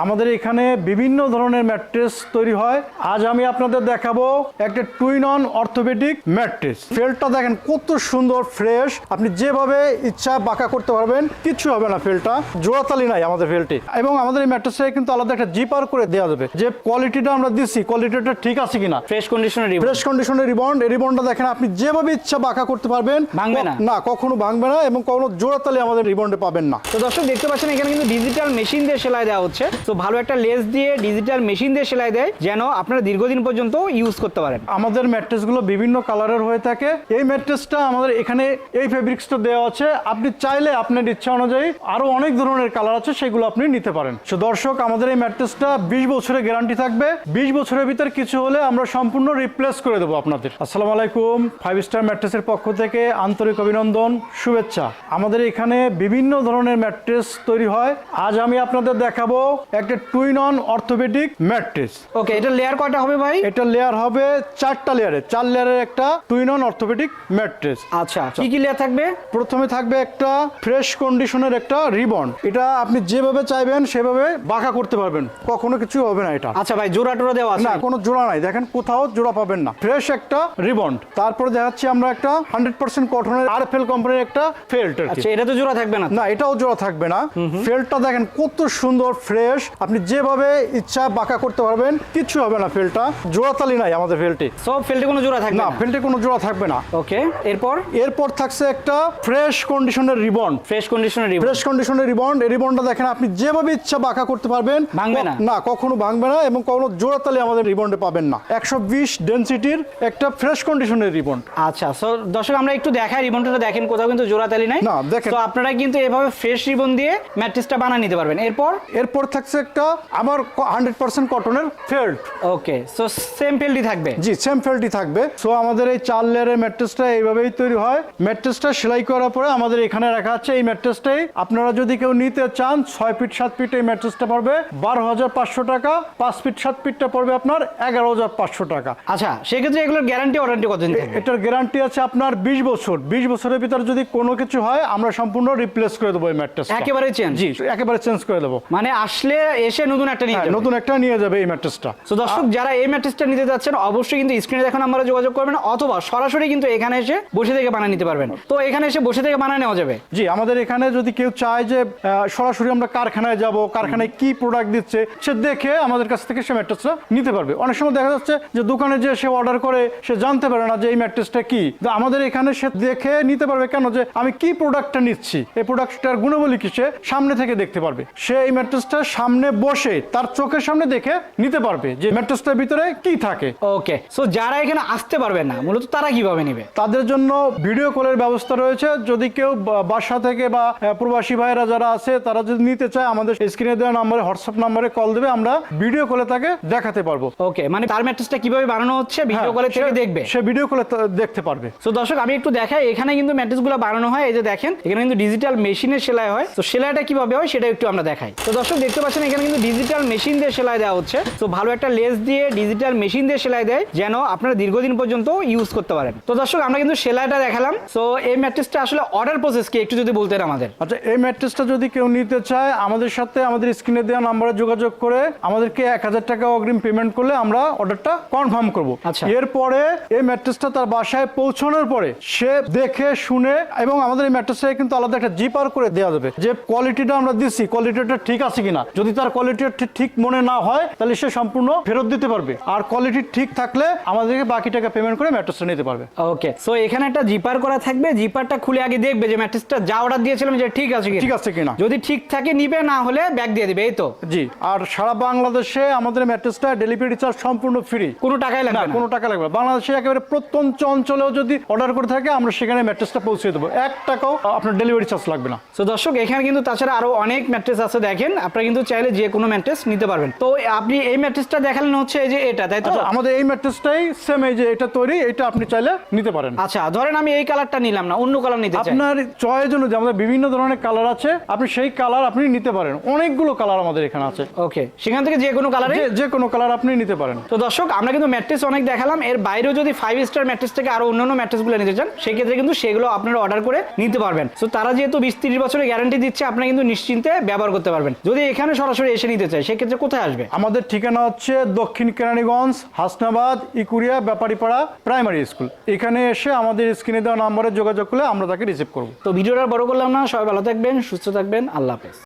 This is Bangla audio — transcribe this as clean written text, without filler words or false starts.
আমাদের এখানে বিভিন্ন ধরনের ম্যাট্রেস তৈরি হয়। আজ আমি আপনাদের দেখাবো একটা টুইন অন অর্থোপেডিক ম্যাট্রেস। ফেলটা দেখেন কত সুন্দর ফ্রেশ, আপনি যেভাবে ইচ্ছা বাঁকা করতে পারবেন, কিচ্ছু হবে না। ফেলটা জোড়াতালি নাই আমাদের ফেলটি, এবং আমাদের এই ম্যাট্রেসে কিন্তু আলাদা একটা জিপার করে দেওয়া যাবে যে কোয়ালিটিটা আমরা দিচ্ছি, কোয়ালিটিটা ঠিক আছে কিনা। ফ্রেশ কন্ডিশনের রিবন্ড, এই রিবন্ডটা দেখেন আপনি যেভাবে ইচ্ছা বাঁকা করতে পারবেন, ভাঙবে না, কখনো ভাঙবে না, এবং কখনো জোড়াতালি আমাদের রিবন্ডে পাবেন না। তো দর্শক দেখতে পাচ্ছেন এখানে কিন্তু ডিজিটাল মেশিন দিয়ে সেলাই দেওয়া হচ্ছে। তো ভালো একটা লেস দিয়ে ডিজিটাল মেশিন দিয়ে সেলাই দেয় যেন আপনারা দীর্ঘদিন পর্যন্ত ইউজ করতে পারেন। আমাদের ম্যাট্রেসগুলো বিভিন্ন কালারের হয়ে থাকে। এই ম্যাট্রেসটা আমাদের এখানে এই ফেব্রিক্সটা দেওয়া আছে, আপনি চাইলে আপনার ইচ্ছা অনুযায়ী আরো অনেক ধরনের কালার আছে, সেগুলো আপনি নিতে পারেন। তো দর্শক, আমাদের এই ম্যাট্রেসটা 20 বছরের গ্যারান্টি থাকবে। 20 বছরের ভিতর কিছু হলে আমরা সম্পূর্ণ রিপ্লেস করে দেবো আপনাদের। আসসালামু আলাইকুম, 5 স্টার ম্যাট্রেসের পক্ষ থেকে আন্তরিক অভিনন্দন, শুভেচ্ছা। আমাদের এখানে বিভিন্ন ধরনের ম্যাট্রেস তৈরি হয়। আজ আমি আপনাদের দেখাবো একটা টুইন অন অর্থোপেডিক ম্যাট্রেস। ওকে, এটা লেয়ার কয়টা হবে ভাই? এটা লেয়ার হবে 4টা লেয়ারে, 4 লেয়ারের একটা টুইন অন অর্থোপেডিক ম্যাট্রেস। আচ্ছা, কি কি লেয়ার থাকবে? প্রথমে থাকবে একটা ফ্রেশ কন্ডিশনের একটা রিবন। এটা আপনি যেভাবে চাইবেন সেভাবে বাঁকা করতে পারবেন, কখনো কিছু হবে না এটা। আচ্ছা ভাই, জোড়া টোড়া দেওয়া আছে? না, কোনো জোড়া নাই, দেখেন কোথাও জোড়া পাবেন না। ফ্রেশ একটা রিবন। তারপরে দেখাচ্ছি আমরা একটা 100% কটনের আরএফএল কোম্পানির একটা ফেল্ট। আচ্ছা, এটা তো জোড়া থাকবে না? না, এটাও জোড়া থাকবে না। ফেল্টটা দেখেন কত সুন্দর ফ্রেশ, আপনি যেভাবে ইচ্ছা বাঁকা করতে পারবেন, কিচ্ছু হবে না। ফেলটা জোড়াতালি নাই আমাদের ফেলটি। সব ফেল্টে কোনো জোড়া থাকবে না, না? ফেলটে কোনো জোড়া থাকবে না। ওকে, এরপর থাকছে একটা ফ্রেশ কন্ডিশনের রিবন। ফ্রেশ কন্ডিশনের রিবন। এই রিবনটা দেখেন আপনি যেভাবে ইচ্ছা বাঁকা করতে পারবেন, ভাঙবে না, কখনো ভাঙবে না, এবং কখনো জোড়াতালি আমাদের রিবন্ডে পাবেন না। 120 ডেনসিটির একটা ফ্রেশ কন্ডিশনের রিবন। আচ্ছা, সো দর্শক আমরা একটু দেখাই রিবনটা, দেখেন কোথাও কিন্তু জোড়াতালি নাই। না, দেখেন। তো আপনারা কিন্তু এভাবে ফ্রেশ রিবন দিয়ে ম্যাট্রেসটা বানিয়ে নিতে পারবেন। এরপর থাকছে একটা আমার 100% কটনের ফেল্ট। ওকে, সো সেম ফেল্টই থাকবে? জি, সেম ফেল্টই থাকবে। সো আমাদের এই 4 লেয়ারের ম্যাট্রেসটা এইভাবেই তৈরি হয়। ম্যাট্রেসটা সেলাই করার পরে আমাদের এখানে রাখা আছে। এই ম্যাট্রেসটাই আপনারা যদি কেউ নিতে চান, 6 ফিট 7 ফিট এই ম্যাট্রেসটা পড়বে 12,500 টাকা। 5 ফিট 7 ফিটটা পড়বে আপনার 11,500 টাকা। আচ্ছা, সেক্ষেত্রে এগুলোর গ্যারান্টি ওয়ারেন্টি কতদিন থাকবে? এটার গ্যারান্টি আছে আপনার 20 বছর। 20 বছরের ভিতর যদি কোনো কিছু হয়, আমরা সম্পূর্ণ রিপ্লেস করে দেবো এই ম্যাট্রেসটা। একেবারে চেঞ্জ? জি, একেবারে চেঞ্জ করে দেবো। মানে আসলে এসে নতুন একটা নিয়ে যাবে? নতুন একটা নিয়ে যাবে এই ম্যাট্রেসটা। তো দর্শক, যারা এই ম্যাট্রেসটা নিতে যাচ্ছেন অবশ্যই কিন্তু স্ক্রিনে দেখুন নাম্বারে যোগাযোগ করবেন, অথবা সরাসরি কিন্তু এখানে এসে বসে থেকে বানিয়ে নিতে পারবেন। তো এখানে এসে বসে থেকে বানিয়ে নেওয়া যাবে? জি, আমাদের এখানে যদি কেউ চায় যে সরাসরি আমরা কারখানায় যাব, কারখানায় কি প্রোডাক্ট দিচ্ছে সে দেখে আমাদের কাছ থেকে সে ম্যাট্রেসটা নিতে পারবে। অনেক সময় দেখা যাচ্ছে যে দোকানে যে সে অর্ডার করে সে জানতে পারে না যে এই ম্যাট্রেসটা কি। আমাদের এখানে সে দেখে নিতে পারবে। কেন? যে আমি কি প্রোডাক্টটা নিচ্ছি, এই প্রোডাক্টটার গুণাবলী কি, সে সামনে থেকে দেখতে পারবে। সে এই ম্যাট্রেসটা সামনে বসে তার চোখের সামনে দেখে নিতে পারবে যে ম্যাট্রেসটার ভিতরে কি থাকে। ওকে, সো যারা এখানে আসতে পারবে না মূলত তারা কিভাবে নেবে? তাদের জন্য ভিডিও কলের ব্যবস্থা রয়েছে। যদি কেউ বাসা থেকে বা প্রবাসী ভাইরা যারা আছে তারা যদি নিতে চায়, আমাদের স্ক্রিনে দেওয়া নাম্বারে, হোয়াটসঅ্যাপ নাম্বারে কল দেবে, আমরা ভিডিও কলে তাকে দেখাতে পারবো। ওকে, মানে তার ম্যাট্রেসটা কিভাবে বানানো হচ্ছে ভিডিও কলে থেকে দেখবে, সে ভিডিও কলে দেখতে পারবে। তো দর্শক আমি একটু দেখাই, এখানে কিন্তু ম্যাট্রেসগুলো বানানো হয়। এই যে দেখেন, এখানে কিন্তু ডিজিটাল মেশিনে সেলাই হয়। তো সেলাইটা কিভাবে হয় সেটা একটু আমরা দেখাই। তো দর্শক দেখতে পাচ্ছেন এখানে কিন্তু ডিজিটাল মেশিন দিয়ে সেলাই দেওয়া হচ্ছে। তো ভালো একটা লেস দিয়ে ডিজিটাল মেশিন দিয়ে সেলাই দেয় যেন আপনারা দীর্ঘদিন পর্যন্ত ইউজ করতে পারেন। তো দর্শক আমরা কিন্তু সেলাইটা দেখালাম। তো এই ম্যাট্রেসটা আসলে অর্ডার প্রসেস কি একটু যদি বলতেন আমাদের? আচ্ছা, এই ম্যাট্রেসটা যদি কেউ নিতে চায়, আমাদের সাথে আমাদের স্ক্রিনে দেওয়া নাম্বারে যোগাযোগ করে আমাদেরকে 1000 টাকা অগ্রিম পেমেন্ট করলে আমরা অর্ডারটা কনফার্ম করব। আচ্ছা, এরপরে এই ম্যাট্রেসটা তার বাসায় পৌঁছানোর পরে সে দেখে শুনে, এবং আমাদের এই ম্যাট্রেসে কিন্তু আলাদা একটা জিপার করে দেওয়া যাবে যে কোয়ালিটিটা আমরা দিচ্ছি, কোয়ালিটিটা ঠিক আছে কিনা। যদি তার কোয়ালিটি ঠিক মনে না হয়, তাহলে সে সম্পূর্ণ ফেরত দিতে পারবে। আর কোয়ালিটি ঠিক থাকলে আমাদেরকে বাকি টাকা পেমেন্ট করে ম্যাট্রেসটা নিতে পারবে। ওকে, সো এখানে একটা জিপার করা থাকবে। জিপারটা খুলে আগে দেখবে যে ম্যাট্রেসটা যা অর্ডার দিয়েছিলাম যে ঠিক আছে কিনা। যদি ঠিক থাকে নিবে, না হলে ব্যাক দিয়ে দিবে, এই তো? জি, আর সারা বাংলাদেশে আমাদের ম্যাট্রেসটা ডেলিভারি চার্জ সম্পূর্ণ ফ্রি, কোনো টাকাই লাগবে না। কোনো টাকা লাগবে না। বাংলাদেশে একেবারে প্রত্যন্ত অঞ্চলেও যদি অর্ডার করে থাকে, আমরা সেখানে ম্যাট্রেসটা পৌঁছে দেবো, 1 টাকাও আপনার ডেলিভারি চার্জ লাগবে না। তো দর্শক, এখানে কিন্তু তাছাড়া আরো অনেক ম্যাট্রেস আছে, দেখেন আপনারা কিন্তু চাইলে যে কোনো ম্যাট্রেস নিতে পারবেন। তো আপনি এই ম্যাট্রেসটা দেখালেন হচ্ছে এই যে এটা, তাই তো? আমাদের এই ম্যাট্রেসটাই সেম, এই যে এটা তৈরি, এটা আপনি চাইলে নিতে পারেন। আচ্ছা, ধরেন আমি এই কালারটা নিলাম না, অন্য কালার নিতে চাই, আপনার চয়েস অনুযায়ী আমাদের বিভিন্ন ধরনের কালার আছে, আপনি সেই কালার আপনি নিতে পারেন। অনেকগুলো কালার আমাদের এখানে আছে। ওকে, সেখান থেকে যে কোনো কালারে, যে কোনো কালার আপনি নিতে পারেন। তো দর্শক আমরা কিন্তু ম্যাট্রেস অনেক দেখালাম। এর বাইরেও যদি 5 স্টার ম্যাট্রেস থেকে আরো অন্যান্য ম্যাট্রেসগুলো নিতে চান, সেক্ষেত্রে কিন্তু সেগুলো আপনারা অর্ডার করে নিতে পারবেন। তো তারা যেহেতু 20-30 বছরের গ্যারান্টি দিচ্ছে, আপনারা কিন্তু নিশ্চিন্তে ব্যবহার করতে পারবেন। যদি এখানে সরাসরি এসে নিতে চায় সেক্ষেত্রে কোথায় আসবে? আমাদের ঠিকানা হচ্ছে দক্ষিণ কেরানীগঞ্জ, হাসনাবাদ, ইকুরিয়া, ব্যাপারীপাড়া প্রাইমারি স্কুল। এখানে এসে আমাদের স্ক্রিনে দেওয়া নাম্বারে যোগাযোগ করলে আমরা তাকে রিসিভ করব। তো ভিডিওটা বড় করলাম না, সবাই ভালো থাকবেন, সুস্থ থাকবেন, আল্লাহ হাফেজ।